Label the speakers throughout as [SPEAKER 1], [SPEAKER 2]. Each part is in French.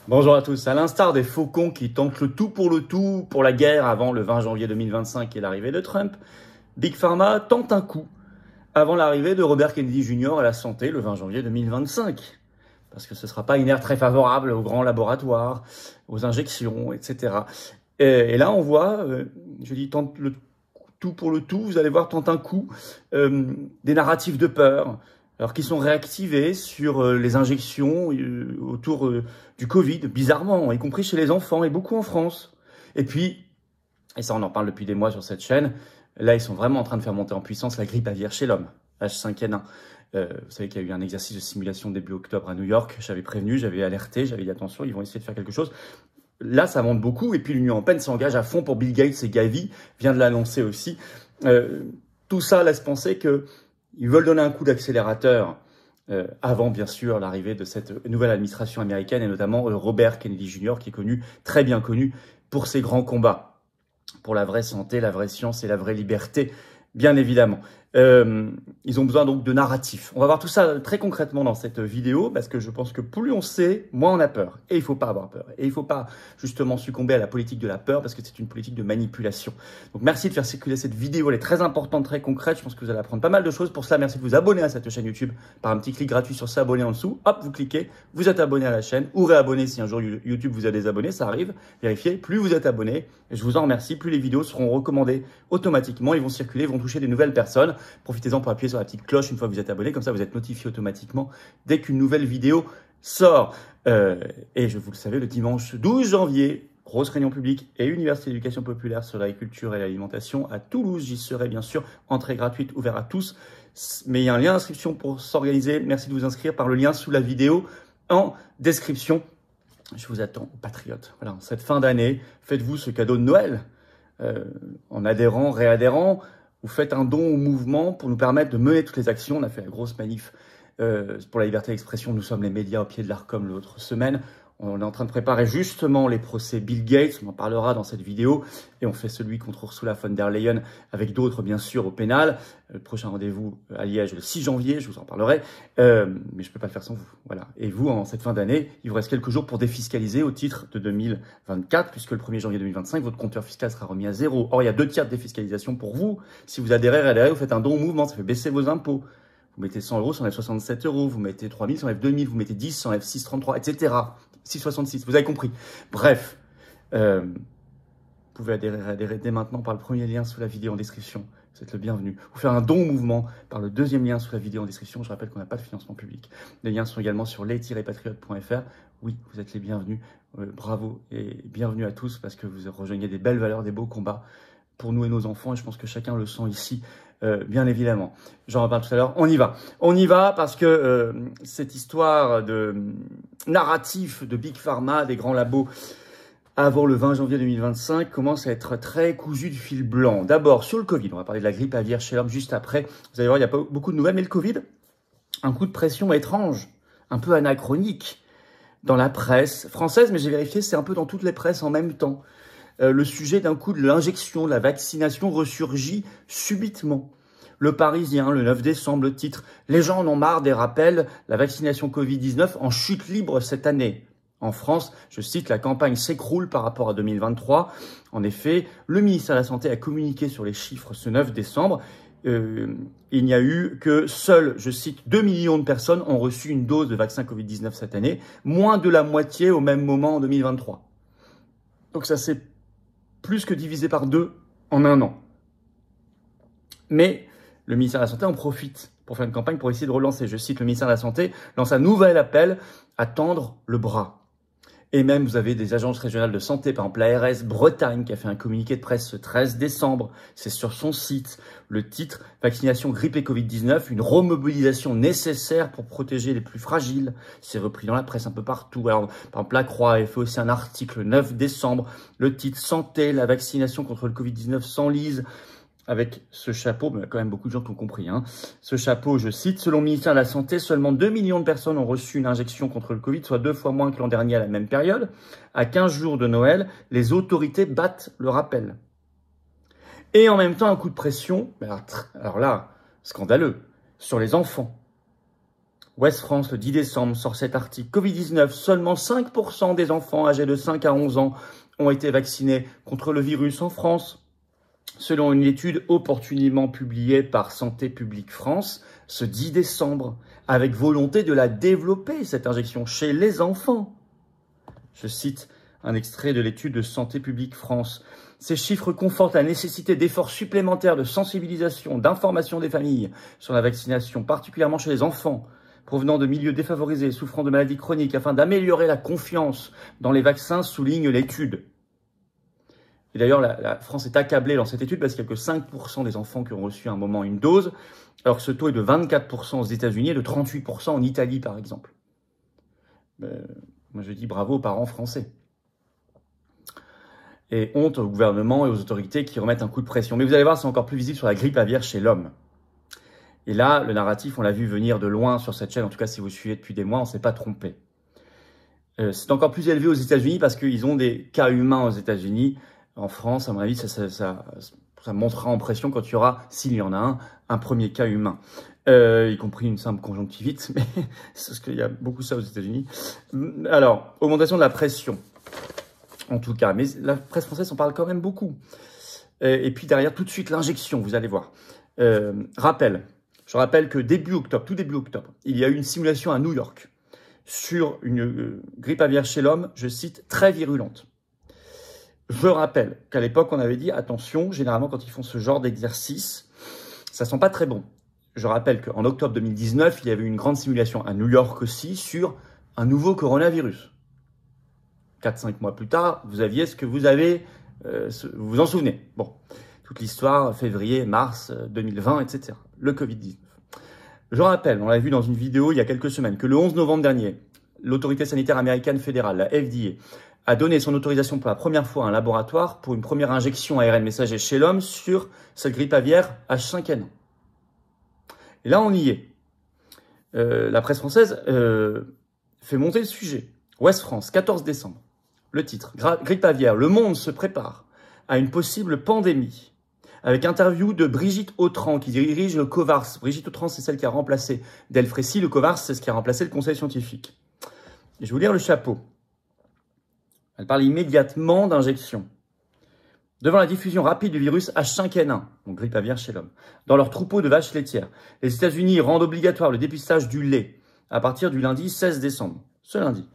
[SPEAKER 1] Bonjour à tous. À l'instar des faucons qui tentent le tout pour la guerre avant le 20 janvier 2025 et l'arrivée de Trump, Big Pharma tente un coup avant l'arrivée de Robert Kennedy Jr. à la santé le 20 janvier 2025. Parce que ce ne sera pas une ère très favorable aux grands laboratoires, aux injections, etc. Et là, on voit, je dis tente le tout pour le tout, vous allez voir, tente un coup, des narratifs de peur, alors qui sont réactivés sur les injections autour du Covid, bizarrement, y compris chez les enfants et beaucoup en France. Et puis, et ça on en parle depuis des mois sur cette chaîne, là ils sont vraiment en train de faire monter en puissance la grippe aviaire chez l'homme, H5N1. Vous savez qu'il y a eu un exercice de simulation début octobre à New York, j'avais prévenu, j'avais alerté, j'avais dit attention, ils vont essayer de faire quelque chose. Là ça monte beaucoup et puis l'Union européenne s'engage à fond pour Bill Gates et Gavi, vient de l'annoncer aussi. Tout ça laisse penser qu'ils veulent donner un coup d'accélérateur avant, bien sûr, l'arrivée de cette nouvelle administration américaine et notamment Robert Kennedy Jr. qui est connu, très bien connu, pour ses grands combats, pour la vraie santé, la vraie science et la vraie liberté, bien évidemment. Ils ont besoin donc de narratifs. On va voir tout ça très concrètement dans cette vidéo parce que je pense que plus on sait, moins on a peur. Et il ne faut pas avoir peur. Et il ne faut pas justement succomber à la politique de la peur parce que c'est une politique de manipulation. Donc merci de faire circuler cette vidéo. Elle est très importante, très concrète. Je pense que vous allez apprendre pas mal de choses. Pour cela, merci de vous abonner à cette chaîne YouTube par un petit clic gratuit sur s'abonner en dessous. Hop, vous cliquez, vous êtes abonné à la chaîne ou réabonné si un jour YouTube vous a désabonné. Ça arrive. Vérifiez. Plus vous êtes abonné, et je vous en remercie, plus les vidéos seront recommandées automatiquement. Ils vont circuler, vont toucher des nouvelles personnes. Profitez-en pour appuyer sur la petite cloche une fois que vous êtes abonné, comme ça vous êtes notifié automatiquement dès qu'une nouvelle vidéo sort. Et vous le savez, le dimanche 12 janvier, grosse réunion publique et Université d'éducation populaire sur l'agriculture et l'alimentation à Toulouse. J'y serai bien sûr, entrée gratuite, ouvert à tous. Mais il y a un lien d'inscription pour s'organiser. Merci de vous inscrire par le lien sous la vidéo en description. Je vous attends, patriotes. Voilà, en cette fin d'année, faites-vous ce cadeau de Noël en adhérant, réadhérant. Vous faites un don au mouvement pour nous permettre de mener toutes les actions. On a fait la grosse manif pour la liberté d'expression. Nous sommes les médias au pied de l'Arcom l'autre semaine. On est en train de préparer justement les procès Bill Gates. On en parlera dans cette vidéo. Et on fait celui contre Ursula von der Leyen avec d'autres, bien sûr, au pénal. Le prochain rendez-vous à Liège le 6 janvier. Je vous en parlerai. Mais je ne peux pas le faire sans vous. Voilà. Et vous, en cette fin d'année, il vous reste quelques jours pour défiscaliser au titre de 2024, puisque le 1er janvier 2025, votre compteur fiscal sera remis à zéro. Or, il y a 2 tiers de défiscalisation pour vous. Si vous adhérez, vous faites un don au mouvement. Ça fait baisser vos impôts. Vous mettez 100 euros, ça enlève 67 euros. Vous mettez 3000, ça enlève 2000. Vous mettez 10, ça enlève 6,33, etc. 6,66, vous avez compris. Bref, vous pouvez adhérer dès maintenant par le premier lien sous la vidéo en description. Vous êtes le bienvenu. Vous faire un don au mouvement par le deuxième lien sous la vidéo en description. Je rappelle qu'on n'a pas de financement public. Les liens sont également sur les-patriotes.fr. Oui, vous êtes les bienvenus. Bravo et bienvenue à tous parce que vous rejoignez des belles valeurs, des beaux combats pour nous et nos enfants. Et je pense que chacun le sent ici, bien évidemment. J'en reparle tout à l'heure. On y va. On y va parce que cette histoire de narratif de Big Pharma, des grands labos, avant le 20 janvier 2025, commence à être très cousu de fil blanc. D'abord, sur le Covid, on va parler de la grippe aviaire chez l'homme juste après. Vous allez voir, il n'y a pas beaucoup de nouvelles, mais le Covid, un coup de pression étrange, un peu anachronique dans la presse française, mais j'ai vérifié, c'est un peu dans toutes les presses en même temps. Le sujet d'un coup de l'injection, de la vaccination ressurgit subitement. Le Parisien, le 9 décembre, le titre « Les gens en ont marre des rappels, la vaccination Covid-19 en chute libre cette année ». En France, je cite, la campagne s'écroule par rapport à 2023. En effet, le ministère de la Santé a communiqué sur les chiffres ce 9 décembre. Il n'y a eu que seuls, je cite, 2 millions de personnes ont reçu une dose de vaccin Covid-19 cette année, moins de la moitié au même moment en 2023. Donc ça s'est plus que divisé par 2 en un an. Mais le ministère de la Santé en profite pour faire une campagne pour essayer de relancer. Je cite, le ministère de la Santé lance un nouvel appel à tendre le bras. Et même, vous avez des agences régionales de santé, par exemple l'ARS Bretagne, qui a fait un communiqué de presse ce 13 décembre. C'est sur son site. Le titre, vaccination grippe et Covid-19, une remobilisation nécessaire pour protéger les plus fragiles. C'est repris dans la presse un peu partout. Alors, par exemple, La Croix a fait aussi un article le 9 décembre. Le titre, santé, la vaccination contre le Covid-19 s'enlise. Avec ce chapeau, mais il y a quand même beaucoup de gens qui ont compris. Ce chapeau, je cite, selon le ministère de la Santé, seulement 2 millions de personnes ont reçu une injection contre le Covid, soit 2 fois moins que l'an dernier à la même période. À 15 jours de Noël, les autorités battent le rappel. Et en même temps, un coup de pression, alors là, scandaleux, sur les enfants. Ouest France, le 10 décembre, sort cet article. Covid-19, seulement 5% des enfants âgés de 5 à 11 ans ont été vaccinés contre le virus en France. Selon une étude opportunément publiée par Santé publique France, ce 10 décembre, avec volonté de la développer, cette injection, chez les enfants. Je cite un extrait de l'étude de Santé publique France. Ces chiffres confortent la nécessité d'efforts supplémentaires de sensibilisation, d'information des familles sur la vaccination, particulièrement chez les enfants provenant de milieux défavorisés, souffrant de maladies chroniques, afin d'améliorer la confiance dans les vaccins, souligne l'étude. Et d'ailleurs, la France est accablée dans cette étude parce qu'il n'y a que 5% des enfants qui ont reçu à un moment une dose, alors que ce taux est de 24% aux États-Unis et de 38% en Italie, par exemple. Moi, je dis bravo aux parents français. Et honte au gouvernement et aux autorités qui remettent un coup de pression. Mais vous allez voir, c'est encore plus visible sur la grippe aviaire chez l'homme. Et là, le narratif, on l'a vu venir de loin sur cette chaîne, en tout cas si vous suivez depuis des mois, on ne s'est pas trompé. C'est encore plus élevé aux États-Unis parce qu'ils ont des cas humains aux États-Unis. En France, à mon avis, ça montera en pression quand il y aura, s'il y en a un premier cas humain. Y compris une simple conjonctivite, mais c'est parce qu'il y a beaucoup ça aux États-Unis. Alors, augmentation de la pression, en tout cas. Mais la presse française en parle quand même beaucoup. Et puis derrière, tout de suite, l'injection, vous allez voir. Je rappelle que tout début octobre, il y a eu une simulation à New York sur une grippe aviaire chez l'homme, je cite, très virulente. Je rappelle qu'à l'époque, on avait dit, attention, généralement, quand ils font ce genre d'exercice, ça sent pas très bon. Je rappelle qu'en octobre 2019, il y avait eu une grande simulation à New York aussi sur un nouveau coronavirus. 4-5 mois plus tard, vous aviez ce que vous avez, vous vous en souvenez. Bon, toute l'histoire, février, mars 2020, etc. Le Covid-19. Je rappelle, on l'a vu dans une vidéo il y a quelques semaines, que le 11 novembre dernier, l'autorité sanitaire américaine fédérale, la FDA, a donné son autorisation pour la première fois à un laboratoire pour une première injection ARN messager chez l'homme sur cette grippe aviaire H5N1. Et là, on y est. La presse française fait monter le sujet. Ouest France, 14 décembre. Le titre, grippe aviaire, le monde se prépare à une possible pandémie. Avec interview de Brigitte Autran, qui dirige le COVARS. Brigitte Autran, c'est celle qui a remplacé Delfrécy. Le COVARS, c'est ce qui a remplacé le conseil scientifique. Et je vais vous lire le chapeau. Elle parle immédiatement d'injection. Devant la diffusion rapide du virus H5N1, donc grippe aviaire chez l'homme, dans leur troupeau de vaches laitières, les États-Unis rendent obligatoire le dépistage du lait à partir du lundi 16 décembre. Ce lundi.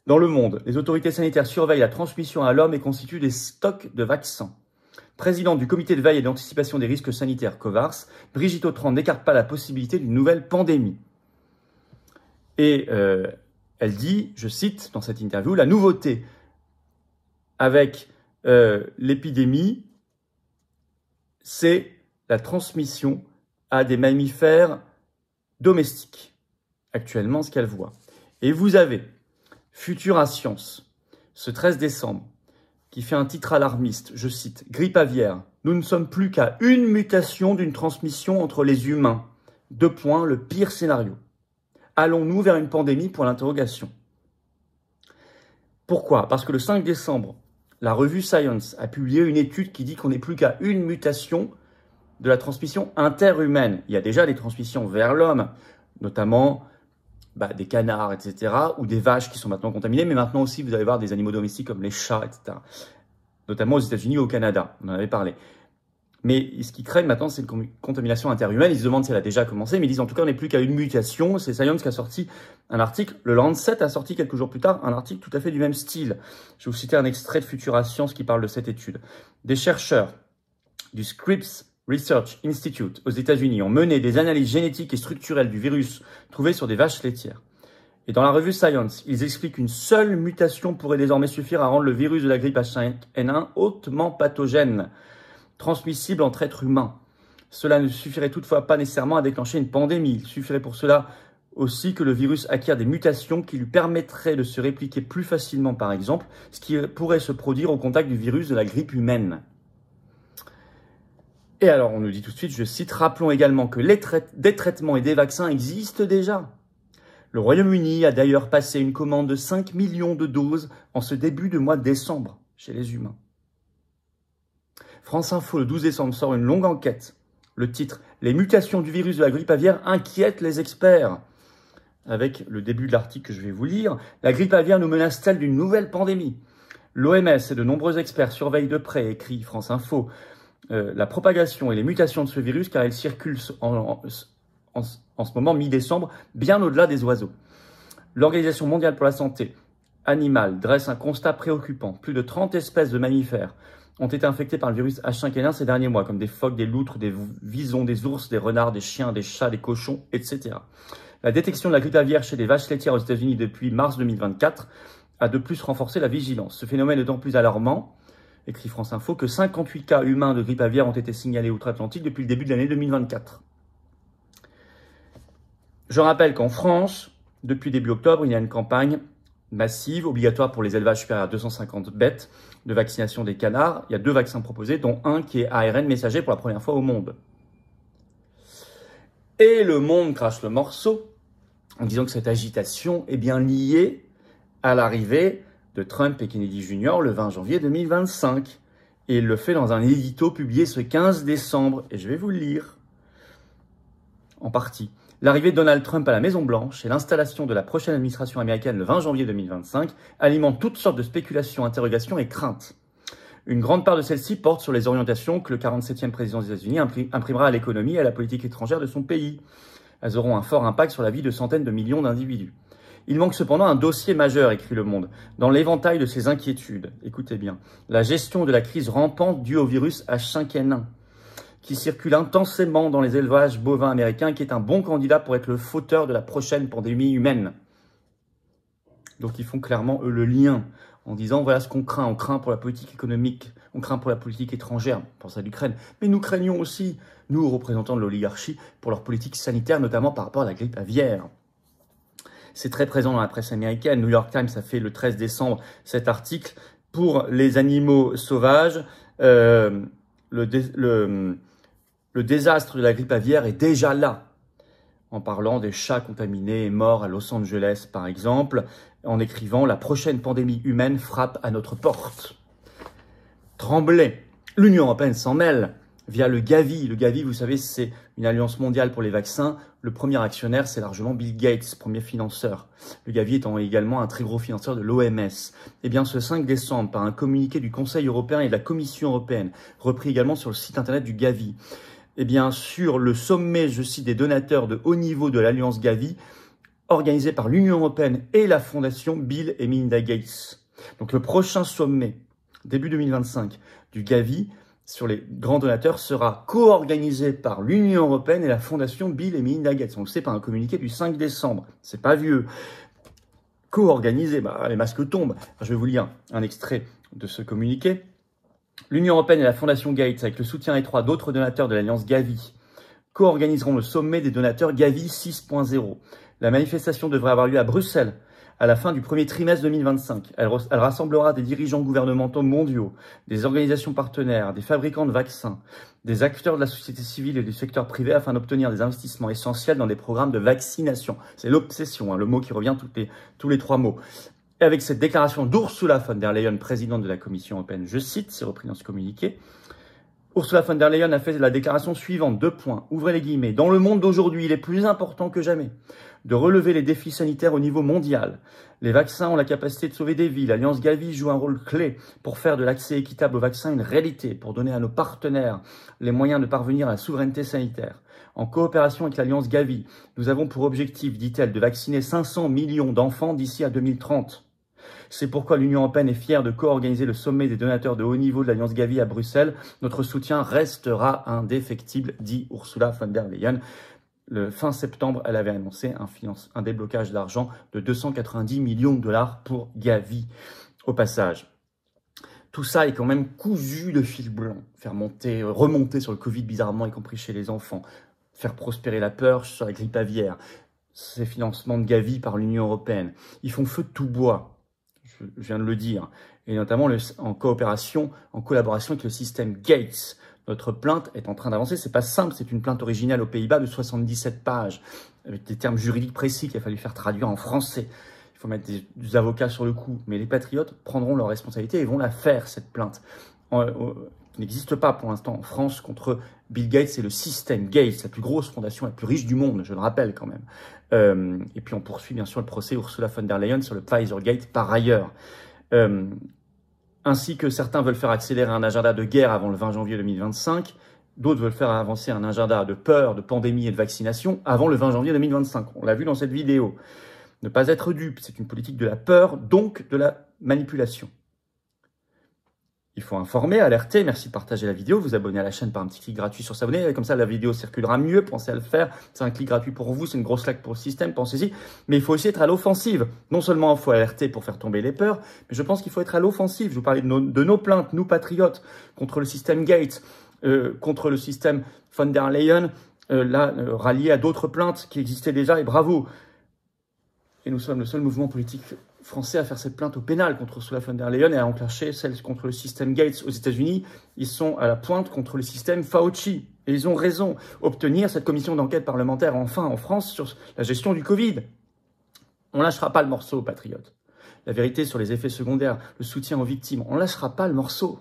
[SPEAKER 1] Dans le monde, les autorités sanitaires surveillent la transmission à l'homme et constituent des stocks de vaccins. Présidente du comité de veille et d'anticipation des risques sanitaires COVARS, Brigitte Autran n'écarte pas la possibilité d'une nouvelle pandémie. Et elle dit, je cite dans cette interview, la nouveauté avec l'épidémie, c'est la transmission à des mammifères domestiques. Actuellement, ce qu'elle voit. Et vous avez Futura Science, ce 13 décembre, qui fait un titre alarmiste, je cite, « Grippe aviaire, nous ne sommes plus qu'à une mutation d'une transmission entre les humains. » Deux points, le pire scénario. Allons-nous vers une pandémie pour l'interrogation? Pourquoi? Parce que le 5 décembre, la revue Science a publié une étude qui dit qu'on n'est plus qu'à une mutation de la transmission interhumaine. Il y a déjà des transmissions vers l'homme, notamment des canards, etc., ou des vaches qui sont maintenant contaminées, mais maintenant aussi, vous allez voir des animaux domestiques comme les chats, etc., notamment aux États-Unis et au Canada, on en avait parlé. Mais ce qu'ils craignent maintenant, c'est une contamination interhumaine. Ils se demandent si elle a déjà commencé, mais ils disent en tout cas, on n'est plus qu'à une mutation. C'est Science qui a sorti un article. Le Lancet a sorti quelques jours plus tard un article tout à fait du même style. Je vais vous citer un extrait de Futura Science qui parle de cette étude. Des chercheurs du Scripps Research Institute aux États-Unis ont mené des analyses génétiques et structurelles du virus trouvé sur des vaches laitières. Et dans la revue Science, ils expliquent qu'une seule mutation pourrait désormais suffire à rendre le virus de la grippe H5N1 hautement pathogène, transmissible entre êtres humains. Cela ne suffirait toutefois pas nécessairement à déclencher une pandémie. Il suffirait pour cela aussi que le virus acquiert des mutations qui lui permettraient de se répliquer plus facilement, par exemple, ce qui pourrait se produire au contact du virus de la grippe humaine. Et alors, on nous dit tout de suite, je cite, « Rappelons également que des traitements et des vaccins existent déjà. Le Royaume-Uni a d'ailleurs passé une commande de 5 millions de doses en ce début de mois de décembre chez les humains. » France Info, le 12 décembre, sort une longue enquête. Le titre, « Les mutations du virus de la grippe aviaire inquiètent les experts. » avec le début de l'article que je vais vous lire. La grippe aviaire nous menace-t-elle d'une nouvelle pandémie? L'OMS et de nombreux experts surveillent de près, écrit France Info, la propagation et les mutations de ce virus car il circule en ce moment, mi-décembre, bien au-delà des oiseaux. L'Organisation mondiale pour la santé animale dresse un constat préoccupant. Plus de 30 espèces de mammifères ont été infectées par le virus H5N1 ces derniers mois, comme des phoques, des loutres, des visons, des ours, des renards, des chiens, des chats, des cochons, etc. La détection de la grippe aviaire chez les vaches laitières aux États-Unis depuis mars 2024 a de plus renforcé la vigilance. Ce phénomène est d'autant plus alarmant, écrit France Info, que 58 cas humains de grippe aviaire ont été signalés outre-Atlantique depuis le début de l'année 2024. Je rappelle qu'en France, depuis début octobre, il y a une campagne massive, obligatoire pour les élevages supérieurs à 250 bêtes, de vaccination des canards. Il y a 2 vaccins proposés, dont un qui est ARN messager pour la première fois au monde. Et le monde crache le morceau en disant que cette agitation est bien liée à l'arrivée de Trump et Kennedy Jr. le 20 janvier 2025. Et il le fait dans un édito publié ce 15 décembre. Et je vais vous le lire en partie. L'arrivée de Donald Trump à la Maison-Blanche et l'installation de la prochaine administration américaine le 20 janvier 2025 alimentent toutes sortes de spéculations, interrogations et craintes. Une grande part de celles-ci porte sur les orientations que le 47e président des États-Unis imprimera à l'économie et à la politique étrangère de son pays. Elles auront un fort impact sur la vie de centaines de millions d'individus. Il manque cependant un dossier majeur, écrit Le Monde, dans l'éventail de ces inquiétudes. Écoutez bien, la gestion de la crise rampante due au virus H5N1, qui circule intensément dans les élevages bovins américains et qui est un bon candidat pour être le fauteur de la prochaine pandémie humaine. Donc ils font clairement, eux, le lien en disant, voilà ce qu'on craint. On craint pour la politique économique, on craint pour la politique étrangère, on pense à l'Ukraine. Mais nous craignons aussi, nous, représentants de l'oligarchie, pour leur politique sanitaire, notamment par rapport à la grippe aviaire. C'est très présent dans la presse américaine. New York Times a fait le 13 décembre cet article. Pour les animaux sauvages, le désastre de la grippe aviaire est déjà là, en parlant des chats contaminés et morts à Los Angeles, par exemple, en écrivant « La prochaine pandémie humaine frappe à notre porte ». Tremblay. L'Union européenne s'en mêle via le Gavi. Le Gavi, vous savez, c'est une alliance mondiale pour les vaccins. Le premier actionnaire, c'est largement Bill Gates, premier financeur. Le Gavi étant également un très gros financeur de l'OMS. Eh bien, ce 5 décembre, par un communiqué du Conseil européen et de la Commission européenne, repris également sur le site internet du Gavi, eh bien, sur le sommet, je cite, des donateurs de haut niveau de l'Alliance Gavi, organisé par l'Union européenne et la fondation Bill et Melinda Gates. Donc, le prochain sommet, début 2025, du Gavi, sur les grands donateurs, sera co-organisé par l'Union européenne et la fondation Bill et Melinda Gates. On le sait par un communiqué du 5 décembre. C'est pas vieux. Co-organisé, les masques tombent. Je vais vous lire un extrait de ce communiqué. L'Union européenne et la Fondation Gates, avec le soutien étroit d'autres donateurs de l'Alliance Gavi, co-organiseront le sommet des donateurs Gavi 6.0. La manifestation devrait avoir lieu à Bruxelles à la fin du premier trimestre 2025. Elle rassemblera des dirigeants gouvernementaux mondiaux, des organisations partenaires, des fabricants de vaccins, des acteurs de la société civile et du secteur privé afin d'obtenir des investissements essentiels dans des programmes de vaccination. C'est l'obsession, le mot qui revient tous les 3 mots. Et avec cette déclaration d'Ursula von der Leyen, présidente de la Commission européenne, je cite, c'est repris dans ce communiqué, Ursula von der Leyen a fait la déclaration suivante, 2 points, ouvrez les guillemets. Dans le monde d'aujourd'hui, il est plus important que jamais de relever les défis sanitaires au niveau mondial. Les vaccins ont la capacité de sauver des vies. L'Alliance Gavi joue un rôle clé pour faire de l'accès équitable aux vaccins une réalité, pour donner à nos partenaires les moyens de parvenir à la souveraineté sanitaire. En coopération avec l'Alliance Gavi, nous avons pour objectif, dit-elle, de vacciner 500 millions d'enfants d'ici à 2030. C'est pourquoi l'Union européenne est fière de co-organiser le sommet des donateurs de haut niveau de l'Alliance Gavi à Bruxelles. Notre soutien restera indéfectible, dit Ursula von der Leyen. Le fin septembre, elle avait annoncé un déblocage d'argent de 290 millions de dollars pour Gavi. Au passage, tout ça est quand même cousu de fil blanc. Faire remonter sur le Covid bizarrement, y compris chez les enfants. Faire prospérer la peur sur la grippe aviaire. Ces financements de Gavi par l'Union européenne. Ils font feu de tout bois, je viens de le dire. Et notamment en collaboration avec le système Gates. Notre plainte est en train d'avancer. C'est pas simple, c'est une plainte originale aux Pays-Bas de 77 pages, avec des termes juridiques précis qu'il a fallu faire traduire en français. Il faut mettre des avocats sur le coup. Mais les patriotes prendront leurs responsabilités et vont la faire, cette plainte. qui n'existe pas pour l'instant en France contre Bill Gates et le système Gates, la plus grosse fondation, la plus riche du monde, je le rappelle quand même. Et puis on poursuit bien sûr le procès Ursula von der Leyen sur le Pfizer Gate par ailleurs. Ainsi que certains veulent faire accélérer un agenda de guerre avant le 20 janvier 2025, d'autres veulent faire avancer un agenda de peur, de pandémie et de vaccination avant le 20 janvier 2025. On l'a vu dans cette vidéo. Ne pas être dupe, c'est une politique de la peur, donc de la manipulation. Il faut informer, alerter, merci de partager la vidéo, vous abonner à la chaîne par un petit clic gratuit sur s'abonner, comme ça la vidéo circulera mieux, pensez à le faire, c'est un clic gratuit pour vous, c'est une grosse claque pour le système, pensez-y, mais il faut aussi être à l'offensive. Non seulement il faut alerter pour faire tomber les peurs, mais je pense qu'il faut être à l'offensive. Je vous parlais de nos plaintes, nous patriotes, contre le système Gates, contre le système von der Leyen, rallié à d'autres plaintes qui existaient déjà, et bravo. Et nous sommes le seul mouvement politique français à faire cette plainte au pénal contre Ursula von der Leyen et à enclencher celle contre le système Gates aux États-Unis. Ils sont à la pointe contre le système Fauci. Et ils ont raison. Obtenir cette commission d'enquête parlementaire enfin en France sur la gestion du Covid. On ne lâchera pas le morceau, patriotes. La vérité sur les effets secondaires, le soutien aux victimes, on ne lâchera pas le morceau.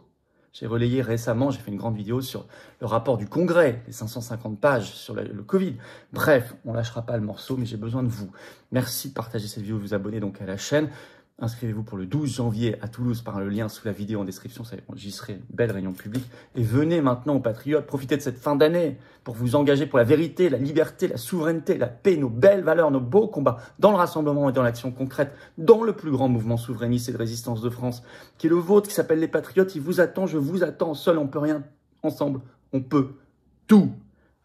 [SPEAKER 1] J'ai relayé récemment, j'ai fait une grande vidéo sur le rapport du Congrès, les 550 pages sur le Covid. Bref, on ne lâchera pas le morceau, mais j'ai besoin de vous. Merci de partager cette vidéo, de vous abonner donc à la chaîne. Inscrivez-vous pour le 12 janvier à Toulouse par le lien sous la vidéo en description. J'y serai, une belle réunion publique. Et venez maintenant aux patriotes, profitez de cette fin d'année pour vous engager pour la vérité, la liberté, la souveraineté, la paix, nos belles valeurs, nos beaux combats dans le rassemblement et dans l'action concrète, dans le plus grand mouvement souverainiste et de résistance de France, qui est le vôtre, qui s'appelle les Patriotes. Il vous attend, je vous attends. Seul, on peut rien. Ensemble, on peut tout.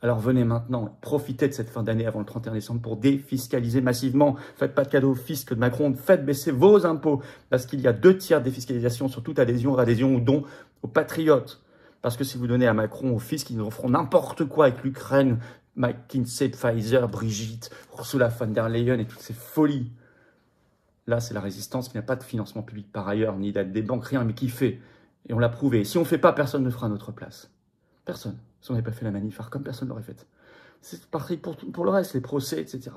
[SPEAKER 1] Alors venez maintenant, profitez de cette fin d'année avant le 31 décembre pour défiscaliser massivement. Faites pas de cadeaux au fisc de Macron, faites baisser vos impôts parce qu'il y a 2 tiers de défiscalisation sur toute adhésion ou don aux patriotes. Parce que si vous donnez à Macron, au fisc, ils nous feront n'importe quoi avec l'Ukraine, McKinsey, Pfizer, Brigitte, Ursula von der Leyen et toutes ces folies. Là, c'est la résistance qui n'a pas de financement public par ailleurs, ni d'aide des banques, rien, mais qui fait. Et on l'a prouvé. Si on ne fait pas, personne ne fera à notre place. Personne. Si on n'avait pas fait la manif, comme personne ne l'aurait fait. C'est pareil pour le reste, les procès, etc.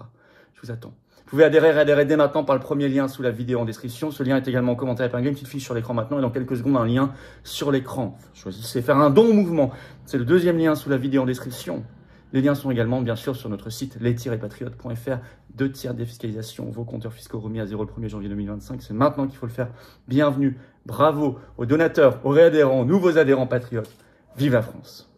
[SPEAKER 1] Je vous attends. Vous pouvez adhérer dès maintenant par le premier lien sous la vidéo en description. Ce lien est également en commentaire épinglé, une petite fiche sur l'écran maintenant et dans quelques secondes un lien sur l'écran. Choisissez faire un don au mouvement. C'est le deuxième lien sous la vidéo en description. Les liens sont également bien sûr sur notre site les-patriotes.fr. 2 tiers de défiscalisation, vos compteurs fiscaux remis à 0 le 1er janvier 2025. C'est maintenant qu'il faut le faire. Bienvenue, bravo aux donateurs, aux réadhérents, aux nouveaux adhérents patriotes. Vive la France!